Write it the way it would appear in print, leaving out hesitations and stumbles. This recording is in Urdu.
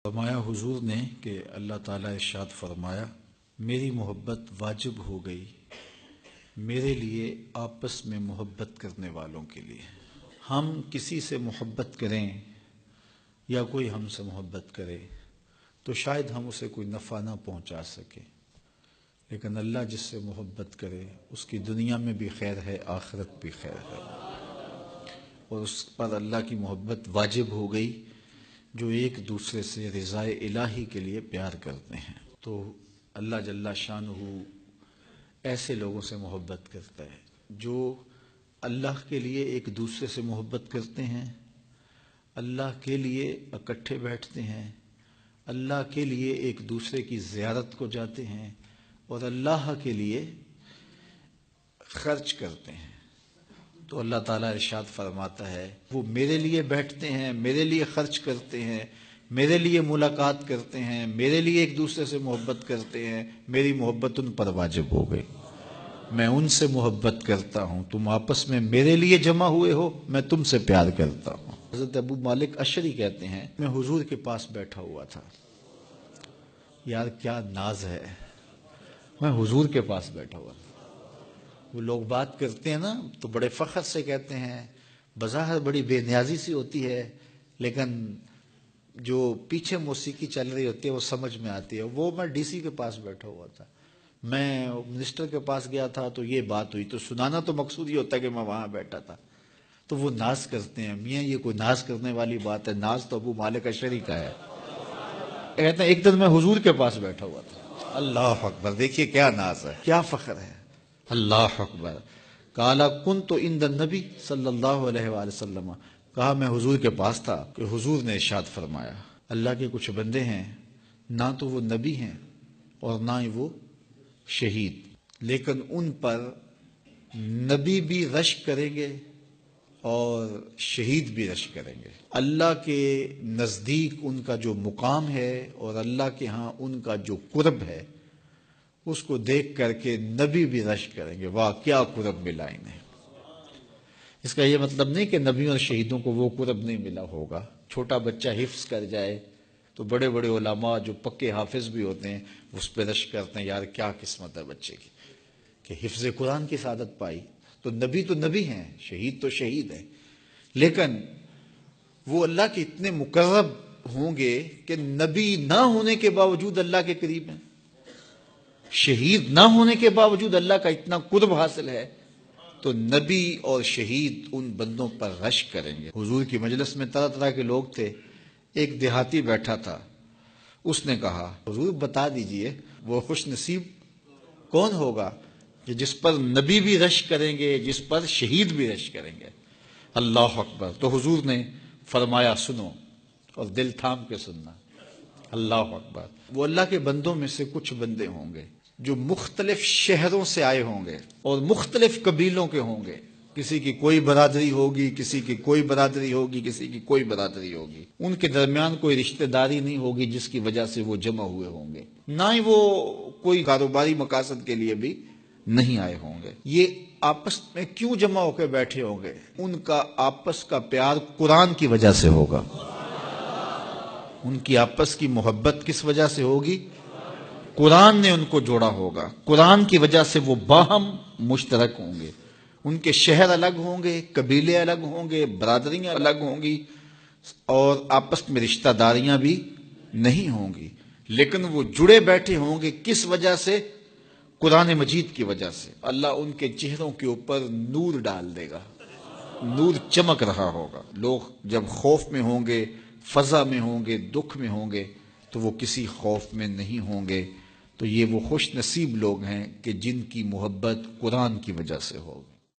فرمایا حضور نے کہ اللہ تعالیٰ ارشاد فرمایا، میری محبت واجب ہو گئی میرے لیے آپس میں محبت کرنے والوں کے لیے۔ ہم کسی سے محبت کریں یا کوئی ہم سے محبت کرے تو شاید ہم اسے کوئی نفع نہ پہنچا سکے، لیکن اللہ جس سے محبت کرے اس کی دنیا میں بھی خیر ہے، آخرت بھی خیر ہے، اور اس پر اللہ کی محبت واجب ہو گئی جو ایک دوسرے سے رضائے الہی کے لیے پیار کرتے ہیں۔ تو اللہ جل شانہ ایسے لوگوں سے محبت کرتا ہے جو اللہ کے لیے ایک دوسرے سے محبت کرتے ہیں، اللہ کے لیے اکٹھے بیٹھتے ہیں، اللہ کے لیے ایک دوسرے کی زیارت کو جاتے ہیں اور اللہ کے لیے خرچ کرتے ہیں۔ تو اللہ تعالیٰ ارشاد فرماتا ہے وہ میرے لیے بیٹھتے ہیں، میرے لیے خرچ کرتے ہیں، میرے لیے ملاقات کرتے ہیں، میرے لیے ایک دوسرے سے محبت کرتے ہیں، میری محبت ان پر واجب ہو گئی، میں ان سے محبت کرتا ہوں، تم آپس میں میرے لیے جمع ہوئے ہو، میں تم سے پیار کرتا ہوں۔ حضرت ابو مالک اشعری کہتے ہیں میں حضور کے پاس بیٹھا ہوا تھا، یار کیا ناز ہے، میں حضور کے پاس بیٹھا ہوا تھا۔ وہ لوگ بات کرتے ہیں نا تو بڑے فخر سے کہتے ہیں، بظاہر بڑی بے نیازی سی ہوتی ہے، لیکن جو پیچھے موسیقی چل رہی ہوتی ہے وہ سمجھ میں آتی ہے۔ وہ میں ڈی سی کے پاس بیٹھا ہوا تھا، میں منسٹر کے پاس گیا تھا تو یہ بات ہوئی، تو سنانا تو مقصود یہ ہوتا ہے کہ میں وہاں بیٹھا تھا۔ تو وہ ناز کرتے ہیں، میاں یہ کوئی ناز کرنے والی بات ہے، ناز تو ابو مالک اشعری کا ہے۔ کہتے ہیں ایک دن میں حضور کے پاس بیٹھا ہوا تھا، اللہ اکبر، دیکھیے کیا ناز ہے، کیا فخر ہے، اللہ اکبر۔ قال کنت عند النبی صلی اللہ علیہ وآلہ وسلم، کہا میں حضور کے پاس تھا کہ حضور نے ارشاد فرمایا اللہ کے کچھ بندے ہیں نہ تو وہ نبی ہیں اور نہ ہی وہ شہید، لیکن ان پر نبی بھی رشک کریں گے اور شہید بھی رشک کریں گے۔ اللہ کے نزدیک ان کا جو مقام ہے اور اللہ کے ہاں ان کا جو قرب ہے اس کو دیکھ کر کے نبی بھی رشک کریں گے، واہ کیا قرب ملا انہیں۔ اس کا یہ مطلب نہیں کہ نبیوں اور شہیدوں کو وہ قرب نہیں ملا ہوگا۔ چھوٹا بچہ حفظ کر جائے تو بڑے بڑے علماء جو پکے حافظ بھی ہوتے ہیں اس پہ رشک کرتے ہیں، یار کیا قسمت ہے بچے کی کہ حفظ قرآن کی سعادت پائی۔ تو نبی ہیں، شہید تو شہید ہیں، لیکن وہ اللہ کے اتنے مقرب ہوں گے کہ نبی نہ ہونے کے باوجود اللہ کے قریب ہیں، شہید نہ ہونے کے باوجود اللہ کا اتنا قرب حاصل ہے، تو نبی اور شہید ان بندوں پر رشک کریں گے۔ حضور کی مجلس میں طرح طرح کے لوگ تھے، ایک دیہاتی بیٹھا تھا، اس نے کہا حضور بتا دیجئے وہ خوش نصیب کون ہوگا کہ جس پر نبی بھی رشک کریں گے، جس پر شہید بھی رشک کریں گے۔ اللہ اکبر۔ تو حضور نے فرمایا سنو، اور دل تھام کے سننا، اللہ اکبر۔ وہ اللہ کے بندوں میں سے کچھ بندے ہوں گے جو مختلف شہروں سے آئے ہوں گے اور مختلف قبیلوں کے ہوں گے، کسی کی کوئی برادری ہوگی، کسی کی کوئی برادری ہوگی، کسی کی کوئی برادری ہوگی، ان کے درمیان کوئی رشتہ داری نہیں ہوگی جس کی وجہ سے وہ جمع ہوئے ہوں گے، نہ ہی وہ کوئی کاروباری مقاصد کے لیے بھی نہیں آئے ہوں گے۔ یہ آپس میں کیوں جمع ہو کے بیٹھے ہوں گے؟ ان کا آپس کا پیار قرآن کی وجہ سے ہوگا، ان کی آپس کی محبت کس وجہ سے ہوگی؟ قرآن نے ان کو جوڑا ہوگا، قرآن کی وجہ سے وہ باہم مشترک ہوں گے۔ ان کے شہر الگ ہوں گے، قبیلے الگ ہوں گے، برادریاں الگ ہوں گی اور آپس میں رشتہ داریاں بھی نہیں ہوں گی، لیکن وہ جڑے بیٹھے ہوں گے کس وجہ سے؟ قرآن مجید کی وجہ سے۔ اللہ ان کے چہروں کے اوپر نور ڈال دے گا، نور چمک رہا ہوگا۔ لوگ جب خوف میں ہوں گے، فضا میں ہوں گے، دکھ میں ہوں گے، تو وہ کسی خوف میں نہیں ہوں گے۔ تو یہ وہ خوش نصیب لوگ ہیں کہ جن کی محبت قرآن کی وجہ سے ہوگی۔